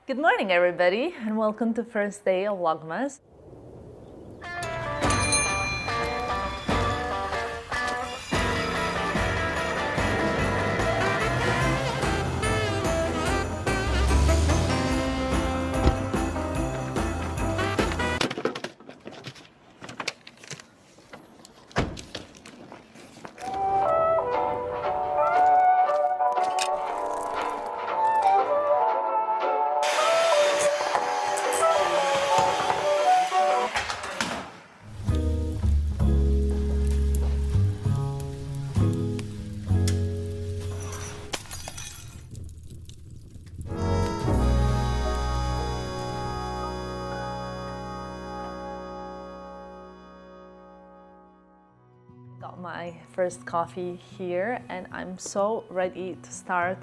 Good morning, everybody, and welcome to first day of Vlogmas. Got my first coffee here and I'm so ready to start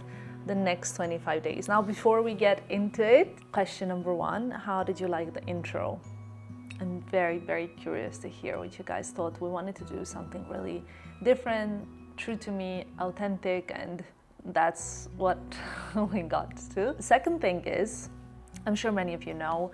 the next 25 days. Now, before we get into it, question number one, how did you like the intro? I'm very curious to hear what you guys thought. We wanted to do something really different, true to me, authentic, and that's what we got to. The second thing is, I'm sure many of you know,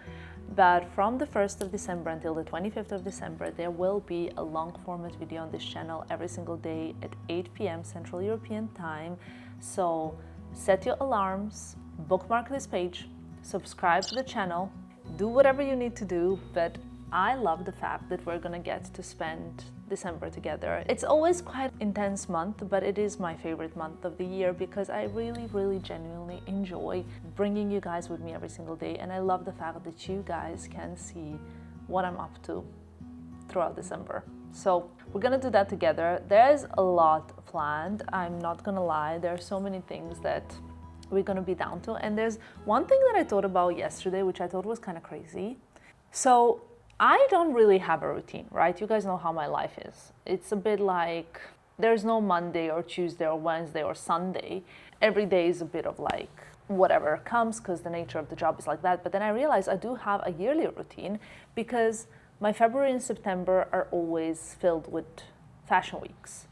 but from the 1st of December until the 25th of December, there will be a long format video on this channel every single day at 8 p.m. Central European time. So set your alarms, bookmark this page, subscribe to the channel, do whatever you need to do, but I love the fact that we're gonna get to spend December together. It's always quite an intense month, but it is my favorite month of the year because I really genuinely enjoy bringing you guys with me every single day, and I love the fact that you guys can see what I'm up to throughout December. So we're gonna do that together. There's a lot planned, I'm not gonna lie. There are so many things that we're gonna be down to, and there's one thing that I thought about yesterday which I thought was kind of crazy. So I don't really have a routine, right? You guys know how my life is. It's a bit like there's no Monday or Tuesday or Wednesday or Sunday. Every day is a bit of like whatever comes because the nature of the job is like that. But then I realized I do have a yearly routine because my February and September are always filled with fashion weeks.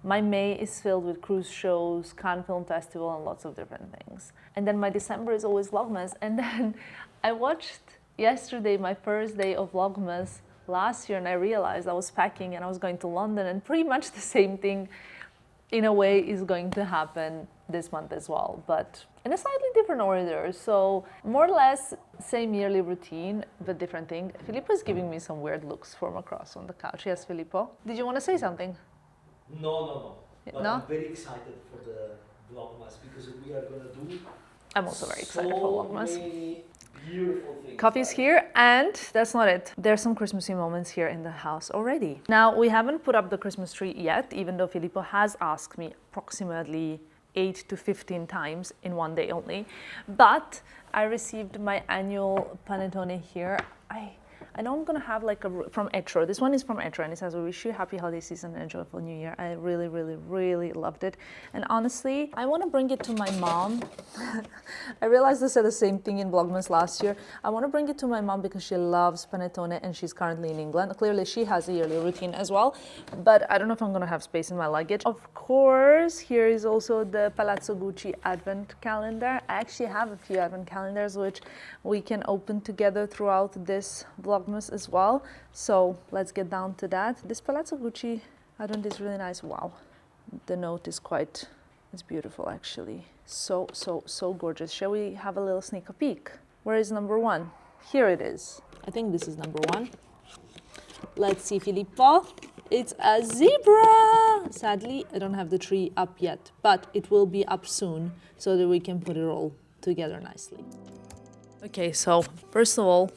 My May is filled with cruise shows, Cannes Film Festival, and lots of different things. And then my December is always Vlogmas. And then I watched yesterday my first day of Vlogmas last year, and I realized I was packing and I was going to London, and pretty much the same thing in a way is going to happen this month as well, but in a slightly different order. So more or less same yearly routine, but different thing. Filippo is giving me some weird looks from across on the couch. Yes, Filippo? Did you want to say something? No. But No? I'm very excited for the Vlogmas because we are gonna do. I'm also very excited for Vlogmas. So many beautiful things. Coffee's here, and that's not it. There's some Christmassy moments here in the house already. Now, we haven't put up the Christmas tree yet, even though Filippo has asked me approximately 8 to 15 times in one day only. But I received my annual panettone here. I know I'm gonna have like from Etro. This one is from Etro, and it says, "We wish you a happy holiday season and a joyful new year." I really loved it. And honestly, I want to bring it to my mom. I realized I said the same thing in Vlogmas last year. I want to bring it to my mom because she loves panettone and she's currently in England. Clearly, she has a yearly routine as well, but I don't know if I'm gonna have space in my luggage. Of course, here is also the Palazzo Gucci advent calendar. I actually have a few advent calendars which we can open together throughout this Vlogmas as well. So let's get down to that. This Palazzo Gucci advent is really nice. Wow, the note is it's beautiful actually. So gorgeous. Shall we have a little sneak peek? Where is number one? Here it is. I think this is number one. Let's see, Filippo. It's a zebra. Sadly, I don't have the tree up yet, but it will be up soon so that we can put it all together nicely. Okay, so first of all,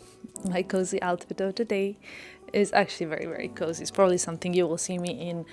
my cozy outfit of the day is actually very cozy. It's probably something you will see me in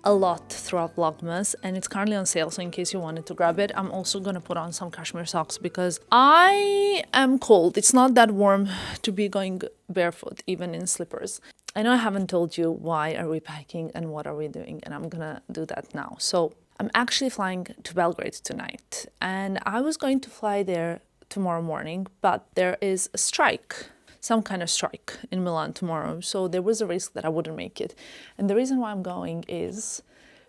a lot throughout Vlogmas, and it's currently on sale, so in case you wanted to grab it. I'm also gonna put on some cashmere socks because I am cold. It's not that warm to be going barefoot, even in slippers. I know I haven't told you why are we packing and what are we doing, and I'm gonna do that now. So I'm actually flying to Belgrade tonight, and I was going to fly there tomorrow morning, but there is a strike, some kind of strike in Milan tomorrow, so there was a risk that I wouldn't make it. And the reason why I'm going is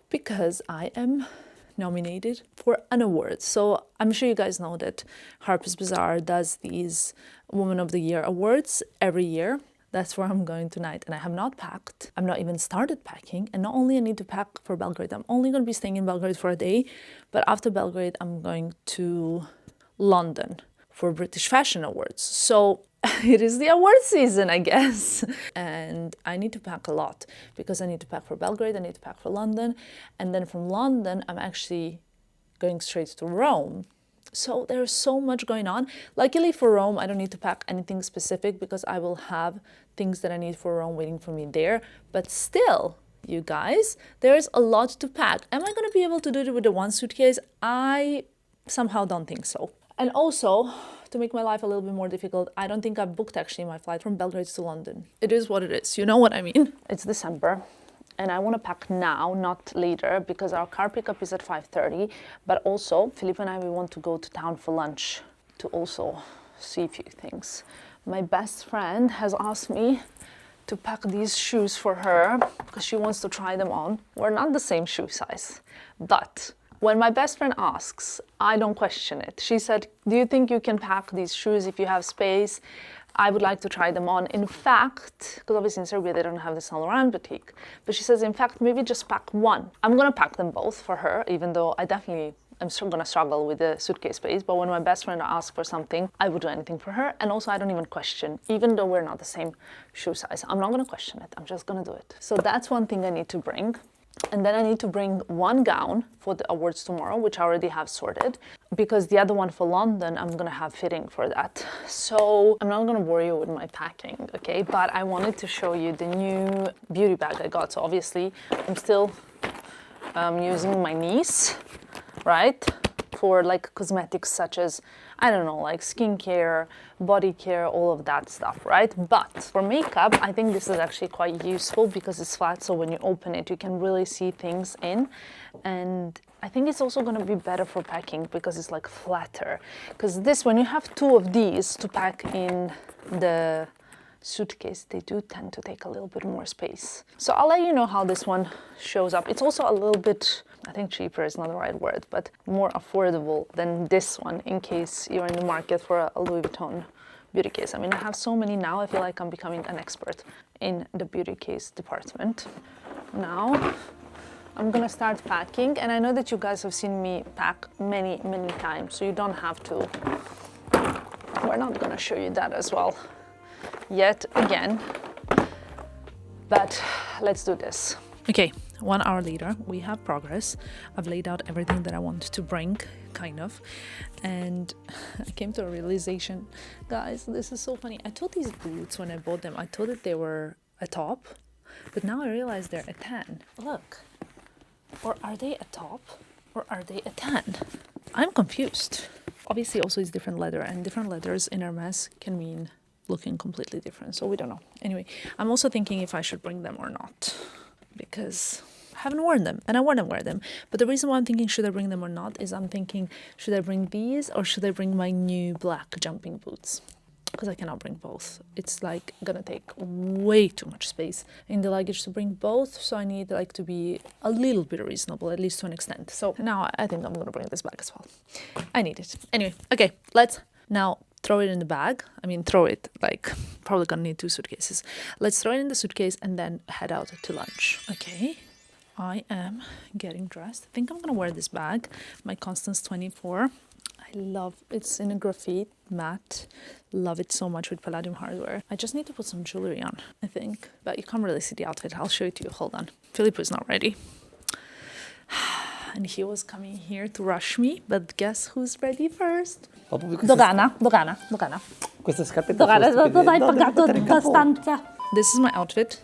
because I am nominated for an award. So I'm sure you guys know that Harper's Bazaar does these Woman of the Year awards every year. That's where I'm going tonight, and I have not packed. I've not even started packing, and not only I need to pack for Belgrade, I'm only going to be staying in Belgrade for a day, but after Belgrade, I'm going to London for British Fashion Awards. So it is the award season, I guess. And I need to pack a lot because I need to pack for Belgrade, I need to pack for London, and then from London, I'm actually going straight to Rome. So there's so much going on. Luckily for Rome, I don't need to pack anything specific because I will have things that I need for Rome waiting for me there. But still, you guys, there's a lot to pack. Am I going to be able to do it with the one suitcase? I somehow don't think so. And also, to make my life a little bit more difficult, I don't think I've booked actually my flight from Belgrade to London. It is what it is. You know what I mean? It's December. And I want to pack now, not later, because our car pickup is at 5:30. But also, Filippo and I, we want to go to town for lunch to also see a few things. My best friend has asked me to pack these shoes for her because she wants to try them on. We're not the same shoe size. But when my best friend asks, I don't question it. She said, do you think you can pack these shoes if you have space? I would like to try them on. In fact, because obviously in Serbia they don't have the Saint Laurent boutique, but she says, in fact, maybe just pack one. I'm gonna pack them both for her, even though I definitely am still gonna struggle with the suitcase space. But when my best friend asks for something, I would do anything for her. And also I don't even question, even though we're not the same shoe size. I'm not gonna question it, I'm just gonna do it. So that's one thing I need to bring. And then I need to bring one gown for the awards tomorrow, which I already have sorted, because the other one for London, I'm gonna have fitting for that. So I'm not gonna bore you with my packing, okay? But I wanted to show you the new beauty bag I got. So obviously I'm still using my niece, right? For like cosmetics such as, I don't know, like skincare, body care, all of that stuff, right? But for makeup, I think this is actually quite useful because it's flat, so when you open it, you can really see things in. And I think it's also gonna be better for packing because it's like flatter. Because this, when you have two of these to pack in the suitcase, they do tend to take a little bit more space. So I'll let you know how this one shows up. It's also a little bit, I think cheaper is not the right word, but more affordable than this one in case you're in the market for a Louis Vuitton beauty case. I mean, I have so many now, I feel like I'm becoming an expert in the beauty case department. Now, I'm gonna start packing, and I know that you guys have seen me pack many, many times, so you don't have to. We're not gonna show you that as well yet again, but let's do this. Okay, 1 hour later, we have progress. I've laid out everything that I want to bring, kind of, and I came to a realization, guys, this is so funny. I thought these boots, when I bought them, I thought that they were a top, but now I realize they're a tan. Look, or are they a top, or are they a tan? I'm confused. Obviously, also it's different leather, and different leathers in Hermes can mean looking completely different, so we don't know. Anyway, I'm also thinking if I should bring them or not, because I haven't worn them, and I want to wear them. But the reason why I'm thinking should I bring them or not is I'm thinking, should I bring these or should I bring my new black jumping boots? Because I cannot bring both. It's like gonna take way too much space in the luggage to bring both, so I need like to be a little bit reasonable, at least to an extent. So now I think I'm gonna bring this bag as well. I need it. Anyway, okay, let's now throw it in the bag. I mean, throw it, like, probably gonna need 2 suitcases. Let's throw it in the suitcase and then head out to lunch. Okay, I am getting dressed. I think I'm gonna wear this bag, my Constance 24. I love, it's in a graphite matte. Love it so much with palladium hardware. I just need to put some jewelry on, I think. But you can't really see the outfit. I'll show it to you. Hold on. Filippo is not ready. And he was coming here to rush me, but guess who's ready first? Dogana. Queste scarpette Dogana, hai pagato abbastanza. This is my outfit.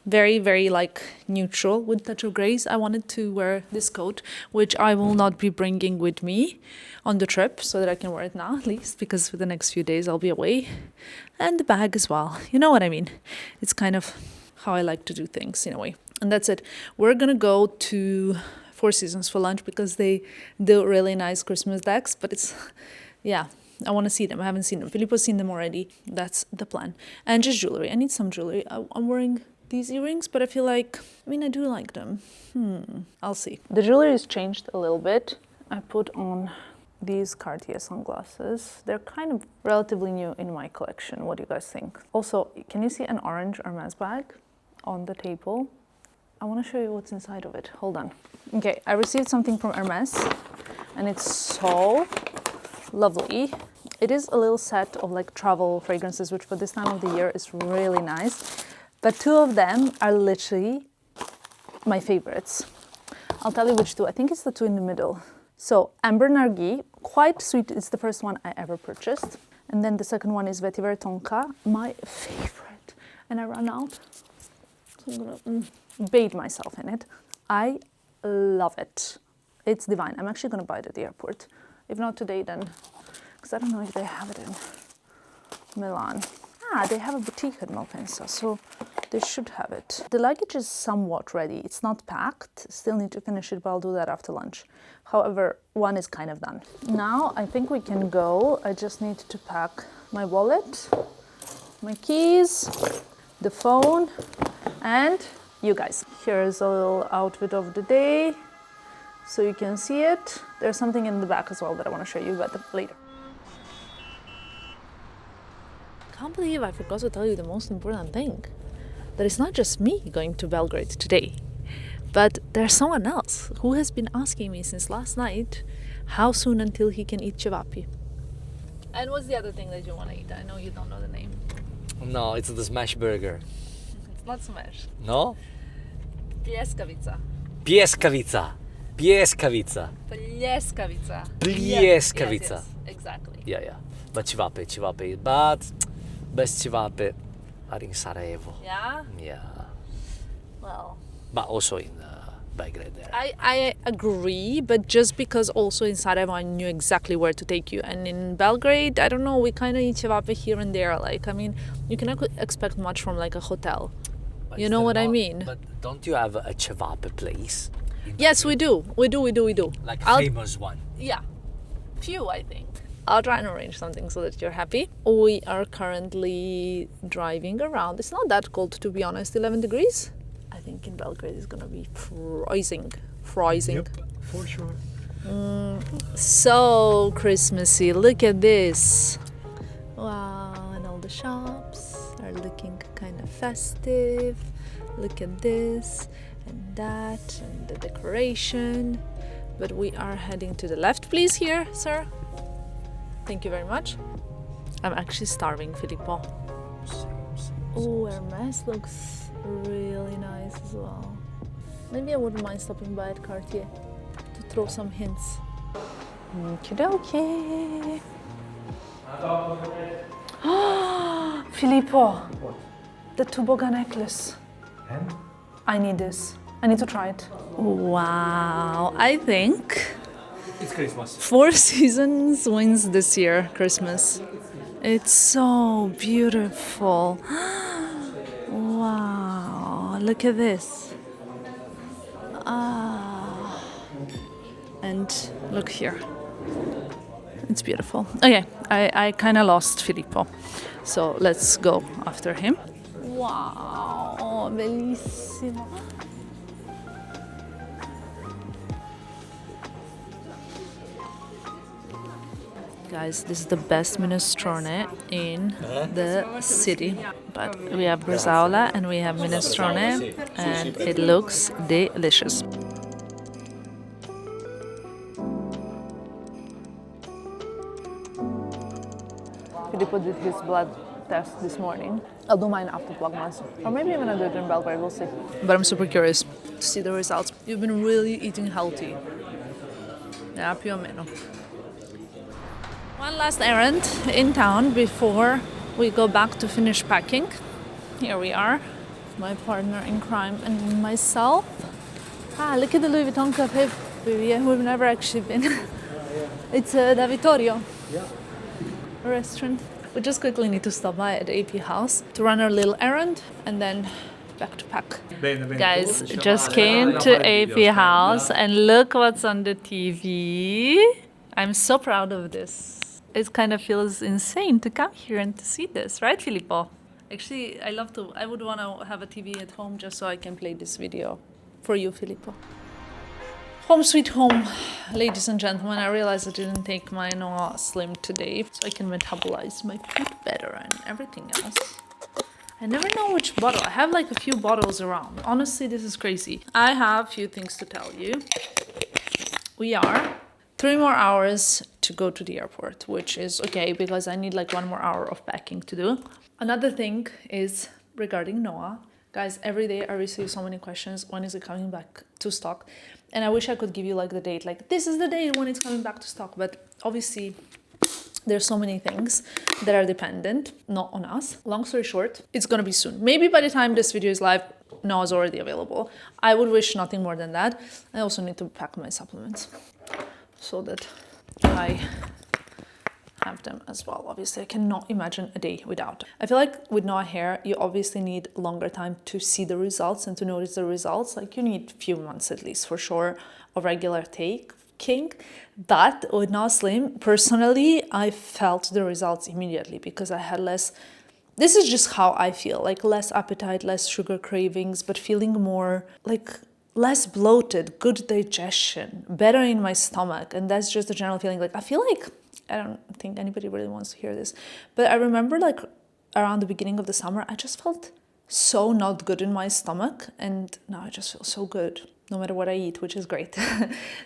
Very, very like neutral with touch of grays. I wanted to wear this coat, which I will not be bringing with me on the trip, so that I can wear it now at least, because for the next few days I'll be away. And the bag as well. You know what I mean? It's kind of how I like to do things in a way. And that's it. We're gonna go to Four Seasons for lunch because they do really nice Christmas decks, but it's, yeah, I want to see them. I haven't seen them. Filippo's seen them already. That's the plan. And just jewelry. I need some jewelry. I'm wearing these earrings, but I feel like, I mean, I do like them. I'll see. The jewelry is changed a little bit. I put on these Cartier sunglasses. They're kind of relatively new in my collection. What do you guys think? Also, can you see an orange Hermes bag on the table? I want to show you what's inside of it. Hold on. Okay, I received something from Hermes and it's so lovely. It is a little set of like travel fragrances, which for this time of the year is really nice. But two of them are literally my favorites. I'll tell you which two. I think it's the two in the middle. So Amber Nargis, quite sweet. It's the first one I ever purchased. And then the second one is Vetiver Tonka, my favorite. And I ran out. So I'm gonna bathe myself in it. I love it. It's divine. I'm actually gonna buy it at the airport. If not today, then, because I don't know if they have it in Milan. Ah, they have a boutique at Malpensa, so they should have it. The luggage is somewhat ready. It's not packed. Still need to finish it, but I'll do that after lunch. However, one is kind of done. Now I think we can go. I just need to pack my wallet, my keys, the phone, and you guys. Here's a little outfit of the day, so you can see it. There's something in the back as well that I want to show you, but later. I can't believe I forgot to tell you the most important thing. That it's not just me going to Belgrade today, but there's someone else who has been asking me since last night how soon until he can eat cevapi. And what's the other thing that you want to eat? I know you don't know the name. No, it's the smash burger. It's not smash. No? Pljeskavica. Pieskavica. Pieskavica. Pljeskavica. Pljeskavica. Yes, exactly. Yeah. But cevapi. But best cevapi are in Sarajevo. Yeah? Yeah. Well, But also in Belgrade there. I agree, but just because also in Sarajevo I knew exactly where to take you, and in Belgrade, I don't know, we kind of eat cevapi here and there. Like, I mean, you cannot expect much from like a hotel. But You is know there what I not- mean? But don't you have a cevapi place? in Yes, we Belgrade? do. We do. Like a famous one. Yeah, few, I think. I'll try and arrange something so that you're happy. We are currently driving around. It's not that cold, to be honest, 11 degrees. I think in Belgrade it's gonna be freezing. Yep, for sure. So Christmassy, look at this. Wow, and all the shops are looking kind of festive. Look at this and that and the decoration. But we are heading to the left, please, here, sir. Thank you very much. I'm actually starving, Filippo. Oh, Hermes looks really nice as well. Maybe I wouldn't mind stopping by at Cartier to throw some hints. Okie dokie. Filippo, the Tuboga necklace. And? I need this. I need to try it. Wow, I think It's Christmas. Four Seasons wins this year, Christmas. It's so beautiful. Wow, look at this. And look here. It's beautiful. Okay, I kind of lost Filippo. So let's go after him. Wow, bellissimo. Guys, this is the best minestrone in the city. But we have bresaola and we have minestrone, and it looks delicious. Filippo did his blood test this morning. I'll do mine after Vlogmas. Or maybe even I'll do it in Belgrade, we'll see. But I'm super curious to see the results. You've been really eating healthy. Yeah, più o meno. One last errand in town before we go back to finish packing. Here we are, my partner in crime and myself. Ah, look at the Louis Vuitton cafe. We've never actually been. It's Da Vittorio. Yeah. A restaurant. We just quickly need to stop by at AP House to run our little errand and then back to pack. Guys, just came to AP House and look what's on the TV. I'm so proud of this. It kind of feels insane to come here and to see this, right, Filippo? Actually, I would want to have a TV at home just so I can play this video for you, Filippo. Home sweet home, ladies and gentlemen. I realized I didn't take my Noah Slim today, so I can metabolize my food better and everything else. I never know which bottle. I have like a few bottles around. Honestly, this is crazy. I have a few things to tell you. We are 3 more hours to go to the airport, which is okay because I need like 1 more hour of packing to do. Another thing is regarding Noah. Guys, every day I receive so many questions. When is it coming back to stock? And I wish I could give you like the date, like this is the date when it's coming back to stock. But obviously there's so many things that are dependent, not on us. Long story short, it's gonna be soon. Maybe by the time this video is live, Noah's already available. I would wish nothing more than that. I also need to pack my supplements so that I have them as well. Obviously, I cannot imagine a day without. I feel like with Noah hair, you obviously need longer time to see the results and to notice the results. Like you need a few months at least for sure of regular taking. But with Noah Slim, personally, I felt the results immediately because I had less. This is just how I feel, like less appetite, less sugar cravings, but feeling more like less bloated, good digestion, better in my stomach. And that's just the general feeling. Like I feel like, I don't think anybody really wants to hear this, but I remember like around the beginning of the summer, I just felt so not good in my stomach. And now I just feel so good no matter what I eat, which is great.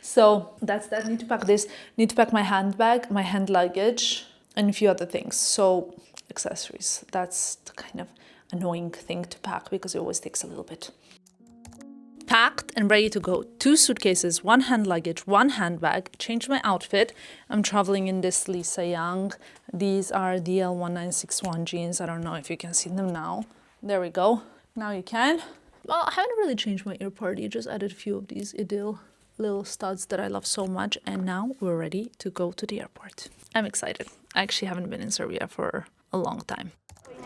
So that's that. Need to pack this, need to pack my handbag, my hand luggage, and a few other things. So accessories, that's the kind of annoying thing to pack because it always takes a little bit. Packed and ready to go. 2 suitcases, 1 hand luggage, 1 handbag. Changed my outfit. I'm traveling in this Lisa Young. These are DL1961 jeans. I don't know if you can see them now. There we go. Now you can. Well, I haven't really changed my ear party. Just added a few of these Idyll little studs that I love so much. And now we're ready to go to the airport. I'm excited. I actually haven't been in Serbia for a long time.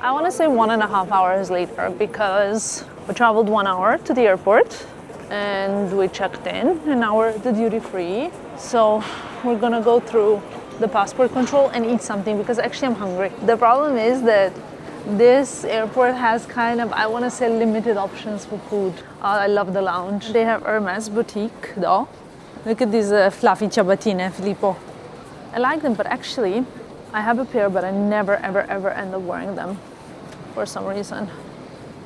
I want to say 1.5 hours later because we traveled 1 hour to the airport and we checked in and now we're at the duty free. So we're gonna go through the passport control and eat something because actually I'm hungry. The problem is that this airport has kind of, I want to say, limited options for food. I love the lounge. They have Hermes boutique though. Look at these fluffy ciabattine, Filippo. I like them, but actually I have a pair, but I never, ever, ever end up wearing them for some reason.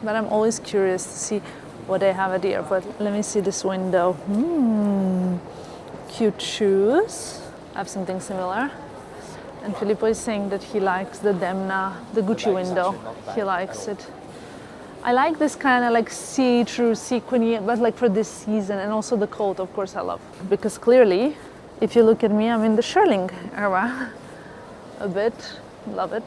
But I'm always curious to see what they have at the airport. Let me see this window. Cute shoes. I have something similar. And Filippo is saying that he likes the Demna, the Gucci window. He likes it. I like this kind of like see-through, sequiny, but like for this season. And also the coat, of course, I love. Because clearly, if you look at me, I'm in the Shearling era. A bit, love it.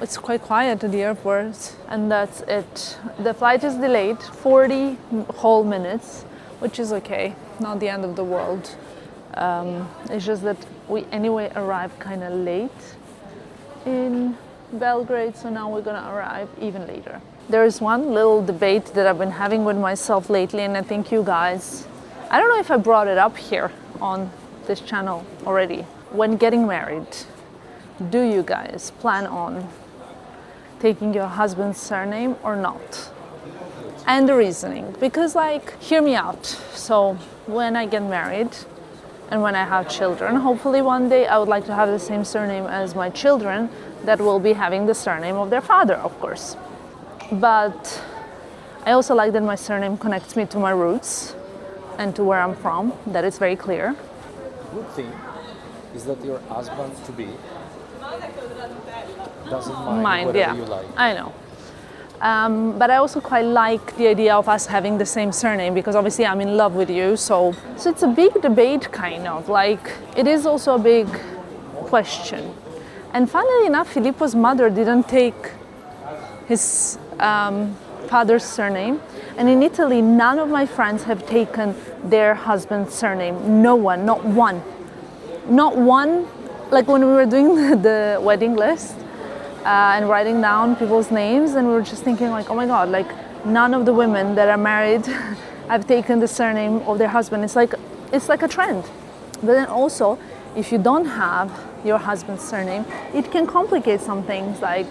It's quite quiet at the airport and that's it. The flight is delayed 40 whole minutes, which is okay, not the end of the world. It's just that we anyway arrived kind of late in Belgrade, so now we're gonna arrive even later. There is one little debate that I've been having with myself lately, and I think you guys, I don't know if I brought it up here on this channel already. When getting married, do you guys plan on taking your husband's surname or not? And the reasoning, because like, hear me out. So when I get married and when I have children, hopefully one day I would like to have the same surname as my children that will be having the surname of their father, of course. But I also like that my surname connects me to my roots and to where I'm from. That is very clear. Good thing is that your husband-to-be doesn't mind whatever you like. I know. But I also quite like the idea of us having the same surname because obviously I'm in love with you. So it's a big debate kind of. Like, it is also a big question. And funnily enough, Filippo's mother didn't take his father's surname. And in Italy, none of my friends have taken their husband's surname. No one, not one. Not one. Like when we were doing the wedding list and writing down people's names, and we were just thinking like, oh my God, like none of the women that are married have taken the surname of their husband. It's like a trend. But then also, if you don't have your husband's surname, it can complicate some things like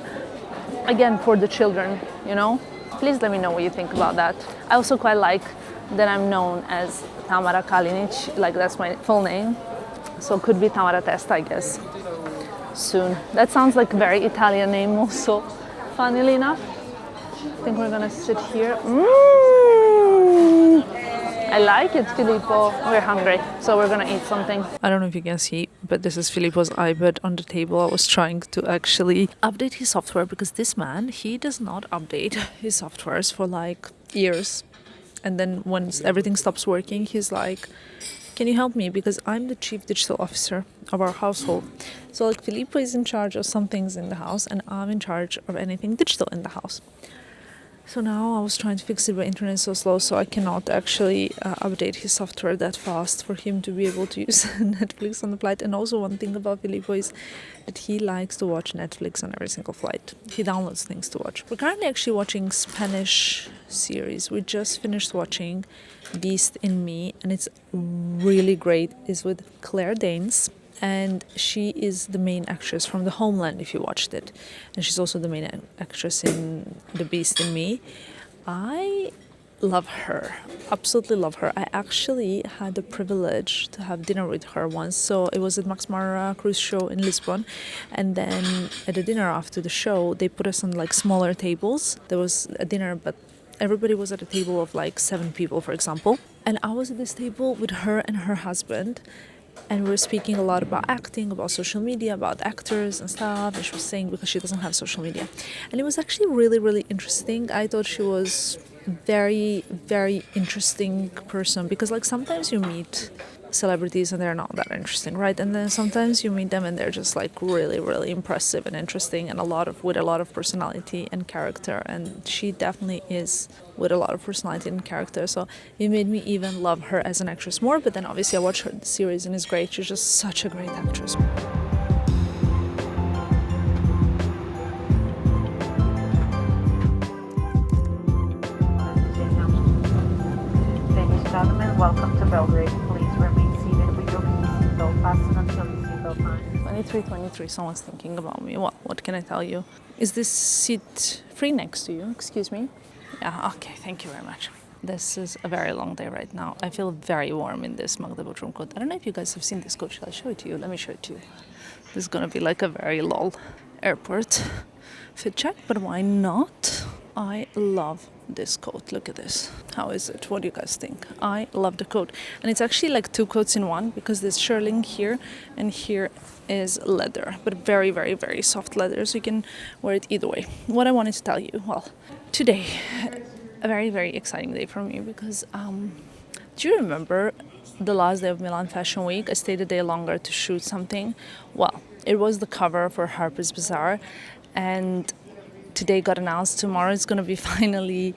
again, for the children, you know? Please let me know what you think about that. I also quite like that I'm known as Tamara Kalinic, like that's my full name. So it could be Tamara Testa, I guess, soon. That sounds like a very Italian name also, funnily enough. I think we're gonna sit here. I like it, Filippo. We're hungry, so we're gonna eat something. I don't know if you can see, but this is Filippo's iPad on the table. I was trying to actually update his software because this man, he does not update his softwares for like years. And then once everything stops working, he's like, can you help me? Because I'm the chief digital officer of our household. So like Filippo is in charge of some things in the house and I'm in charge of anything digital in the house. So now I was trying to fix it, but internet is so slow, so I cannot actually update his software that fast for him to be able to use Netflix on the flight. And also one thing about Filippo is that he likes to watch Netflix on every single flight. He downloads things to watch. We're currently actually watching Spanish series. We just finished watching Beast in Me, and it's really great. It's with Claire Danes. And she is the main actress from The Homeland, if you watched it. And she's also the main actress in The Beast in Me. I love her, absolutely love her. I actually had the privilege to have dinner with her once. So it was at Max Mara cruise show in Lisbon. And then at the dinner after the show, they put us on like smaller tables. There was a dinner, but everybody was at a table of like 7 people, for example. And I was at this table with her and her husband. And we were speaking a lot about acting, about social media, about actors and stuff. And she was saying because she doesn't have social media. And it was actually really, really interesting. I thought she was very, very interesting person. Because like sometimes you meet celebrities and they're not that interesting, right? And then sometimes you meet them and they're just like really, really impressive and interesting and with a lot of personality and character. And she definitely is with a lot of personality and character. So it made me even love her as an actress more. But then obviously I watched her series and it's great. She's just such a great actress. Ladies and gentlemen, welcome to Belgrade. Please remain seated with your seatbelt fastened until the seatbelt time. 23, someone's thinking about me. Well, what can I tell you? Is this seat free next to you? Excuse me? Yeah, okay, thank you very much. This is a very long day right now. I feel very warm in this Magdeburg room coat. I don't know if you guys have seen this coat. Shall I show it to you? Let me show it to you. This is gonna be like a very lol airport fit check, but why not? I love this coat. Look at this. How is it? What do you guys think? I love the coat. And it's actually like 2 coats in one because there's shirling here and here is leather, but very, very, very soft leather. So you can wear it either way. What I wanted to tell you, well, today, a very, very exciting day for me because do you remember the last day of Milan Fashion Week? I stayed a day longer to shoot something. Well, it was the cover for Harper's Bazaar and today got announced. Tomorrow it's going to be finally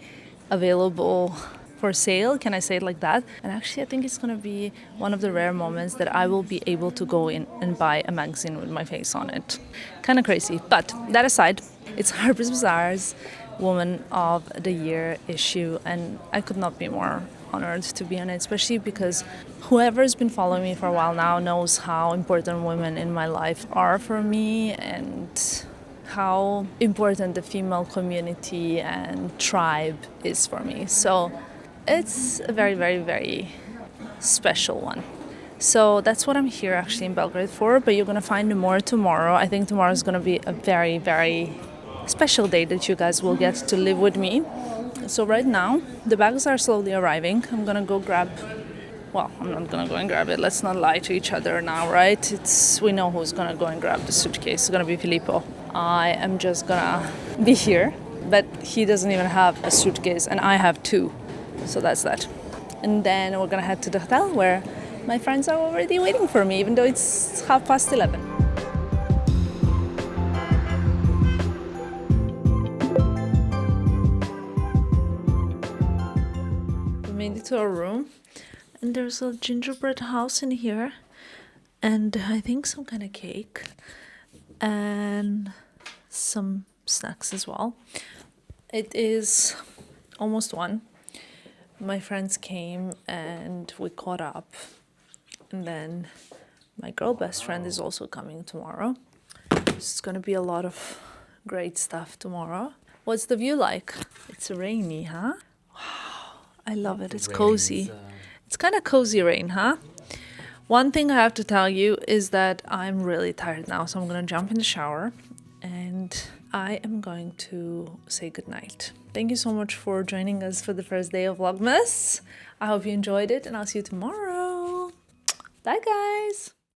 available for sale. Can I say it like that? And actually I think it's going to be one of the rare moments that I will be able to go in and buy a magazine with my face on it. Kind of crazy. But that aside, it's Harper's Bazaar's Woman of the Year issue and I could not be more honored to be on it, especially because whoever's been following me for a while now knows how important women in my life are for me and how important the female community and tribe is for me. So it's a very, very, very special one. So that's what I'm here actually in Belgrade for, but you're gonna find more tomorrow. I think tomorrow is gonna be a very, very special day that you guys will get to live with me. So right now, the bags are slowly arriving. I'm gonna go grab, well, I'm not gonna go and grab it. Let's not lie to each other now, right? We know who's gonna go and grab the suitcase. It's gonna be Filippo. I am just gonna be here, but he doesn't even have a suitcase and I have 2. So that's that. And then we're gonna head to the hotel where my friends are already waiting for me, even though it's 11:30. We made it to our room and there's a gingerbread house in here and I think some kind of cake and some snacks as well. It is almost 1. My friends came and we caught up and then my girl best friend is also coming tomorrow. It's gonna be a lot of great stuff tomorrow. What's the view like? It's rainy, huh? Wow, I love it. It's cozy. It's kind of cozy rain, huh? One thing I have to tell you is that I'm really tired now, so I'm gonna jump in the shower and I am going to say goodnight. Thank you so much for joining us for the first day of Vlogmas. I hope you enjoyed it and I'll see you tomorrow. Bye guys!